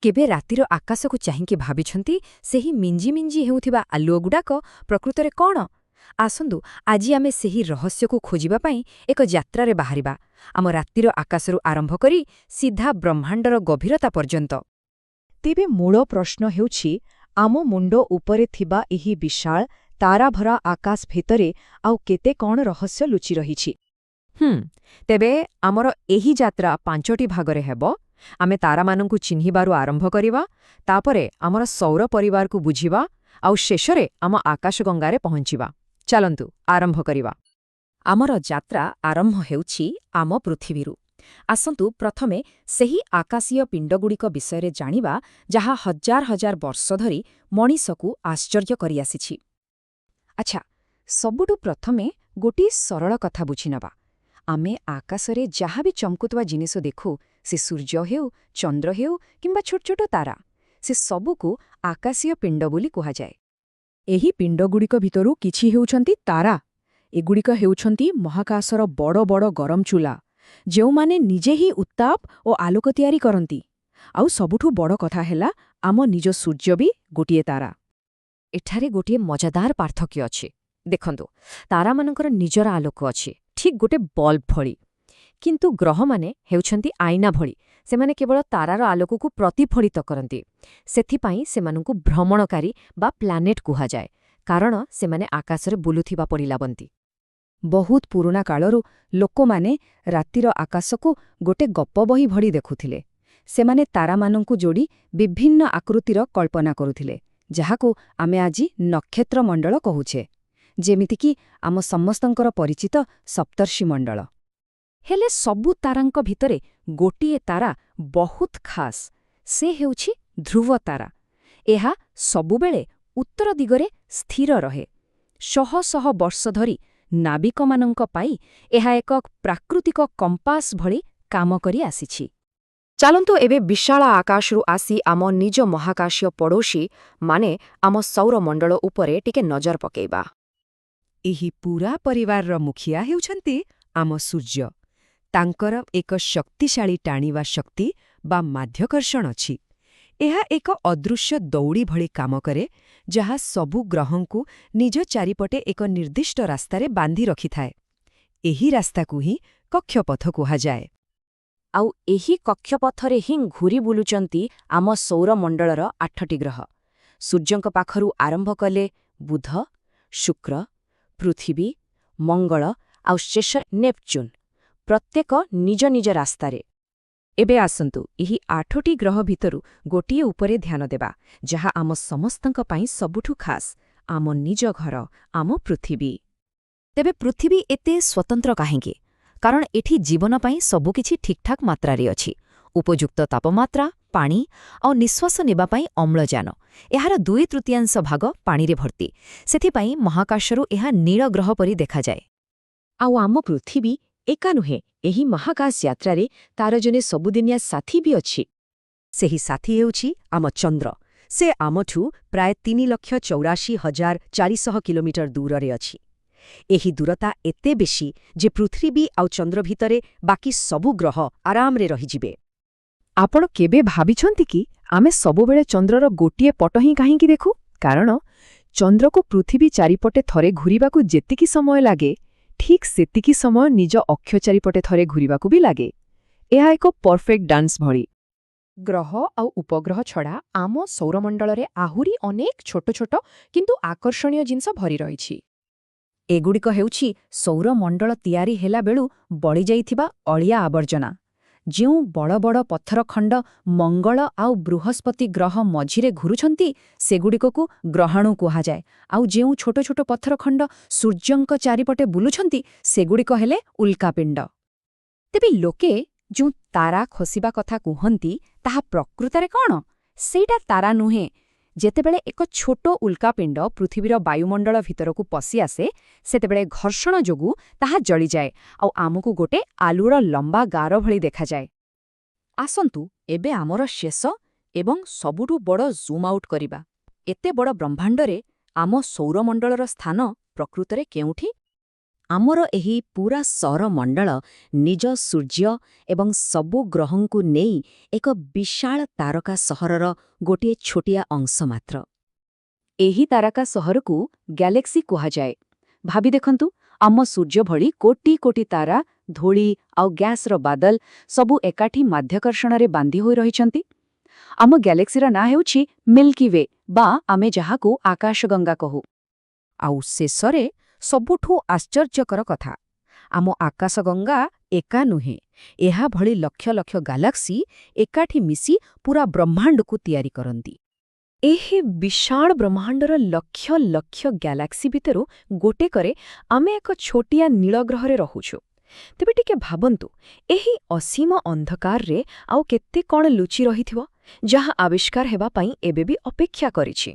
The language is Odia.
କେବେ ରାତିର ଆକାଶକୁ ଚାହିଁକି ଭାବିଛନ୍ତି ସେହି ମିଞ୍ଜି ମିଞ୍ଜି ହେଉଥିବା ଆଲୁଅଗୁଡ଼ାକ ପ୍ରକୃତରେ କ'ଣ? ଆସନ୍ତୁ ଆଜି ଆମେ ସେହି ରହସ୍ୟକୁ ଖୋଜିବା ପାଇଁ ଏକ ଯାତ୍ରାରେ ବାହାରିବା, ଆମ ରାତିର ଆକାଶରୁ ଆରମ୍ଭ କରି ସିଧା ବ୍ରହ୍ମାଣ୍ଡର ଗଭୀରତା ପର୍ଯ୍ୟନ୍ତ। ତେବେ ମୂଳ ପ୍ରଶ୍ନ ହେଉଛି, ଆମ ମୁଣ୍ଡ ଉପରେ ଥିବା ଏହି ବିଶାଳ ତାରାଭରା ଆକାଶ ଭିତରେ ଆଉ କେତେ କ'ଣ ରହସ୍ୟ ଲୁଚି ରହିଛି? ତେବେ ଆମର ଏହି ଯାତ୍ରା 5ଟି ଭାଗରେ ହେବ। ଆମେ ତାରାମାନଙ୍କୁ ଚିହ୍ନିବାରୁ ଆରମ୍ଭ କରିବା, ତାପରେ ଆମର ସୌର ପରିବାରକୁ ବୁଝିବା, ଆଉ ଶେଷରେ ଆମ ଆକାଶଗଙ୍ଗାରେ ପହଞ୍ଚିବା। ଚାଲନ୍ତୁ ଆରମ୍ଭ କରିବା। ଆମର ଯାତ୍ରା ଆରମ୍ଭ ହେଉଛି ଆମ ପୃଥିବୀରୁ। ଆସନ୍ତୁ ପ୍ରଥମେ ସେହି ଆକାଶୀୟ ପିଣ୍ଡଗୁଡ଼ିକ ବିଷୟରେ ଜାଣିବା, ଯାହା ହଜାର ହଜାର ବର୍ଷ ଧରି ମଣିଷକୁ ଆଶ୍ଚର୍ଯ୍ୟ କରିଆସିଛି। ଆଚ୍ଛା, ସବୁଠୁ ପ୍ରଥମେ ଗୋଟିଏ ସରଳ କଥା ବୁଝିନେବା। ଆମେ ଆକାଶରେ ଯାହା ବି ଚମକୁଥିବା ଜିନିଷ ଦେଖୁ, ସେ ସୂର୍ଯ୍ୟ ହେଉ, ଚନ୍ଦ୍ର ହେଉ କିମ୍ବା ଛୋଟ ଛୋଟ ତାରା, ସେ ସବୁକୁ ଆକାଶୀୟ ପିଣ୍ଡ ବୋଲି କୁହାଯାଏ। ଏହି ପିଣ୍ଡଗୁଡ଼ିକ ଭିତରୁ କିଛି ହେଉଛନ୍ତି ତାରା। ଏଗୁଡ଼ିକ ହେଉଛନ୍ତି ମହାକାଶର ବଡ଼ ବଡ଼ ଗରମ ଚୁଲା, ଯେଉଁମାନେ ନିଜେ ହିଁ ଉତ୍ତାପ ଓ ଆଲୋକ ତିଆରି କରନ୍ତି। ଆଉ ସବୁଠୁ ବଡ଼ କଥା ହେଲା, ଆମ ନିଜ ସୂର୍ଯ୍ୟ ବି ଗୋଟିଏ ତାରା। ଏଠାରେ ଗୋଟିଏ ମଜାଦାର ପାର୍ଥକ୍ୟ ଅଛି। ଦେଖନ୍ତୁ, ତାରାମାନଙ୍କର ନିଜର ଆଲୋକ ଅଛି, ଠିକ୍ ଗୋଟେ ବଲ୍ବ ଭଳି। କିନ୍ତୁ ଗ୍ରହମାନେ ହେଉଛନ୍ତି ଆଇନା ଭଳି। ସେମାନେ କେବଳ ତାରାର ଆଲୋକକୁ ପ୍ରତିଫଳିତ କରନ୍ତି। ସେଥିପାଇଁ ସେମାନଙ୍କୁ ଭ୍ରମଣକାରୀ ବା ପ୍ଲାନେଟ୍ କୁହାଯାଏ, କାରଣ ସେମାନେ ଆକାଶରେ ବୁଲୁଥିବା ପରି ଲାଗନ୍ତି। ବହୁତ ପୁରୁଣା କାଳରୁ ଲୋକମାନେ ରାତିର ଆକାଶକୁ ଗୋଟେ ଗପ ବହି ଭଳି ଦେଖୁଥିଲେ। ସେମାନେ ତାରାମାନଙ୍କୁ ଯୋଡ଼ି ବିଭିନ୍ନ ଆକୃତିର କଳ୍ପନା କରୁଥିଲେ, ଯାହାକୁ ଆମେ ଆଜି ନକ୍ଷତ୍ରମଣ୍ଡଳ କହୁଛେ, ଯେମିତିକି ଆମ ସମସ୍ତଙ୍କର ପରିଚିତ ସପ୍ତର୍ଷିମଣ୍ଡଳ। ହେଲେ ସବୁ ତାରାଙ୍କ ଭିତରେ ଗୋଟିଏ ତାରା ବହୁତ ଖାସ୍। ସେ ହେଉଛି ଧ୍ରୁବ ତାରା। ଏହା ସବୁବେଳେ ଉତ୍ତର ଦିଗରେ ସ୍ଥିର ରହେ। ଶହ ଶହ ବର୍ଷ ଧରି ନାବିକମାନଙ୍କ ପାଇଁ ଏହା ଏକ ପ୍ରାକୃତିକ କମ୍ପାସ୍ ଭଳି କାମ କରି ଆସିଛି। ଚାଲନ୍ତୁ ଏବେ ବିଶାଳ ଆକାଶରୁ ଆସି ଆମ ନିଜ ମହାକାଶୀୟ ପଡ଼ୋଶୀ ମାନେ ଆମ ସୌରମଣ୍ଡଳ ଉପରେ ଟିକେ ନଜର ପକାଇବା। ଏହି ପୂରା ପରିବାରର ମୁଖିଆ ହେଉଛନ୍ତି ଆମ ସୂର୍ଯ୍ୟ। ତାଙ୍କର ଏକ ଶକ୍ତିଶାଳୀ ଟାଣିବା ଶକ୍ତି ବା ମାଧ୍ୟାକର୍ଷଣ ଅଛି। ଏହା ଏକ ଅଦୃଶ୍ୟ ଦଉଡ଼ି ଭଳି କାମ କରେ, ଯାହା ସବୁ ଗ୍ରହଙ୍କୁ ନିଜ ଚାରିପଟେ ଏକ ନିର୍ଦ୍ଦିଷ୍ଟ ରାସ୍ତାରେ ବାନ୍ଧି ରଖିଥାଏ। ଏହି ରାସ୍ତାକୁ ହିଁ କକ୍ଷପଥ କୁହାଯାଏ। ଆଉ ଏହି କକ୍ଷପଥରେ ହିଁ ଘୂରି ବୁଲୁଛନ୍ତି ଆମ ସୌରମଣ୍ଡଳର 8ଟି ଗ୍ରହ। ସୂର୍ଯ୍ୟଙ୍କ ପାଖରୁ ଆରମ୍ଭ କଲେ ବୁଧ, ଶୁକ୍ର, ପୃଥିବୀ, ମଙ୍ଗଳ ଆଉ ଶେଷରେ ନେପଚୁନ୍, ପ୍ରତ୍ୟେକ ନିଜ ନିଜ ରାସ୍ତାରେ। ଏବେ ଆସନ୍ତୁ ଏହି 8ଟି ଗ୍ରହ ଭିତରୁ ଗୋଟିଏ ଉପରେ ଧ୍ୟାନ ଦେବା, ଯାହା ଆମ ସମସ୍ତଙ୍କ ପାଇଁ ସବୁଠୁ ଖାସ୍, ଆମ ନିଜ ଘର, ଆମ ପୃଥିବୀ। ତେବେ ପୃଥିବୀ ଏତେ ସ୍ୱତନ୍ତ୍ର କାହିଁକି? କାରଣ ଏଠି ଜୀବନ ପାଇଁ ସବୁକିଛି ଠିକ୍ଠାକ୍ ମାତ୍ରାରେ ଅଛି। ଉପଯୁକ୍ତ ତାପମାତ୍ରା, ପାଣି ଆଉ ନିଶ୍ୱାସ ନେବା ପାଇଁ ଅମ୍ଳଜାନ। ଏହାର 2/3 ଭାଗ ପାଣିରେ ଭର୍ତ୍ତି। ସେଥିପାଇଁ ମହାକାଶରୁ ଏହା ନୀଳ ଗ୍ରହ ପରି ଦେଖାଯାଏ। ଆଉ ଆମ ପୃଥିବୀ ଏକା ନୁହେଁ। ଏହି ମହାକାଶ ଯାତ୍ରାରେ ତାର ଜଣେ ସବୁଦିନିଆ ସାଥୀ ବି ଅଛି। ସେହି ସାଥୀ ହେଉଛି ଆମ ଚନ୍ଦ୍ର। ସେ ଆମଠୁ ପ୍ରାୟ 3,84,400 କିଲୋମିଟର ଦୂରରେ ଅଛି। ଏହି ଦୂରତା ଏତେ ବେଶୀ ଯେ ପୃଥିବୀ ଆଉ ଚନ୍ଦ୍ର ଭିତରେ ବାକି ସବୁ ଗ୍ରହ ଆରାମରେ ରହିଯିବେ। ଆପଣ କେବେ ଭାବିଛନ୍ତି କି ଆମେ ସବୁବେଳେ ଚନ୍ଦ୍ରର ଗୋଟିଏ ପଟ ହିଁ କାହିଁକି ଦେଖୁ? କାରଣ ଚନ୍ଦ୍ରକୁ ପୃଥିବୀ ଚାରିପଟେ ଥରେ ଘୂରିବାକୁ ଯେତିକି ସମୟ ଲାଗେ, ଠିକ୍ ସେତିକି ସମୟ ନିଜ ଅକ୍ଷ ଚାରିପଟେ ଥରେ ଘୂରିବାକୁ ବି ଲାଗେ। ଏହା ଏକ ପରଫେକ୍ଟ ଡାନ୍ସ ଭଳି। ଗ୍ରହ ଆଉ ଉପଗ୍ରହ ଛଡ଼ା ଆମ ସୌରମଣ୍ଡଳରେ ଆହୁରି ଅନେକ ଛୋଟ ଛୋଟ କିନ୍ତୁ ଆକର୍ଷଣୀୟ ଜିନିଷ ଭରି ରହିଛି। ଏଗୁଡ଼ିକ ହେଉଛି ସୌରମଣ୍ଡଳ ତିଆରି ହେଲାବେଳୁ ବଳିଯାଇଥିବା ଅଳିଆ ଆବର୍ଜନା। ଯେଉଁ ବଡ଼ ବଡ଼ ପଥର ଖଣ୍ଡ ମଙ୍ଗଳ ଆଉ ବୃହସ୍ପତି ଗ୍ରହ ମଝିରେ ଘୁରୁଛନ୍ତି, ସେଗୁଡ଼ିକକୁ ଗ୍ରହାଣୁ କୁହାଯାଏ। ଆଉ ଯେଉଁ ଛୋଟ ଛୋଟ ପଥର ଖଣ୍ଡ ସୂର୍ଯ୍ୟଙ୍କ ଚାରିପଟେ ବୁଲୁଛନ୍ତି, ସେଗୁଡ଼ିକ ହେଲେ ଉଲ୍କାପିଣ୍ଡ। ତେବେ ଲୋକେ ଯେଉଁ ତାରା ଖସିବା କଥା କୁହନ୍ତି, ତାହା ପ୍ରକୃତରେ କ'ଣ? ସେଇଟା ତାରା ନୁହେଁ। ଯେତେବେଳେ ଏକ ଛୋଟ ଉଲ୍କାପିଣ୍ଡ ପୃଥିବୀର ବାୟୁମଣ୍ଡଳ ଭିତରକୁ ପଶି ଆସେ, ସେତେବେଳେ ଘର୍ଷଣ ଯୋଗୁଁ ତାହା ଜଳିଯାଏ ଆଉ ଆମକୁ ଗୋଟେ ଆଲୁଅର ଲମ୍ବା ଗାର ଭଳି ଦେଖାଯାଏ। ଆସନ୍ତୁ ଏବେ ଆମର ଶେଷ ଏବଂ ସବୁଠୁ ବଡ଼ ଜୁମ୍ ଆଉଟ୍ କରିବା। ଏତେ ବଡ଼ ବ୍ରହ୍ମାଣ୍ଡରେ ଆମ ସୌରମଣ୍ଡଳର ସ୍ଥାନ ପ୍ରକୃତରେ କେଉଁଠି? ଆମର ଏହି ପୂରା ସୌରମଣ୍ଡଳ ନିଜ ସୂର୍ଯ୍ୟ ଏବଂ ସବୁ ଗ୍ରହଙ୍କୁ ନେଇ ଏକ ବିଶାଳ ତାରକା ସହରର ଗୋଟିଏ ଛୋଟିଆ ଅଂଶ ମାତ୍ର। ଏହି ତାରକା ସହରକୁ ଗ୍ୟାଲେକ୍ସି କୁହାଯାଏ। ଭାବି ଦେଖନ୍ତୁ, ଆମ ସୂର୍ଯ୍ୟ ଭଳି କୋଟି କୋଟି ତାରା, ଧୂଳି ଆଉ ଗ୍ୟାସର ବାଦଲ ସବୁ ଏକାଠି ମାଧ୍ୟାକର୍ଷଣରେ ବାନ୍ଧି ହୋଇ ରହିଛନ୍ତି। ଆମ ଗ୍ୟାଲେକ୍ସିର ନାଁ ହେଉଛି ମିଲ୍କି ୱେ, ବା ଆମେ ଯାହାକୁ ଆକାଶଗଙ୍ଗା କହୁ। ଆଉ ଶେଷରେ ସବୁଠୁ ଆଶ୍ଚର୍ଯ୍ୟକର କଥା, ଆମ ଆକାଶଗଙ୍ଗା ଏକା ନୁହେଁ, ଏହା ଭଳି ଲକ୍ଷ ଲକ୍ଷ ଗାଲାକ୍ସି ଏକାଠି ମିଶି ପୂରା ବ୍ରହ୍ମାଣ୍ଡକୁ ତିଆରି କରନ୍ତି। ଏହି ବିଶାଳ ବ୍ରହ୍ମାଣ୍ଡର ଲକ୍ଷ ଲକ୍ଷ ଗ୍ୟାଲାକ୍ସି ଭିତରୁ ଗୋଟେକରେ ଆମେ ଏକ ଛୋଟିଆ ନୀଳ ଗ୍ରହରେ ରହୁଛୁ। ତେବେ ଟିକେ ଭାବନ୍ତୁ, ଏହି ଅସୀମ ଅନ୍ଧକାରରେ ଆଉ କେତେ କ'ଣ ଲୁଚି ରହିଥିବ, ଯାହା ଆବିଷ୍କାର ହେବା ପାଇଁ ଏବେ ବି ଅପେକ୍ଷା କରିଛି।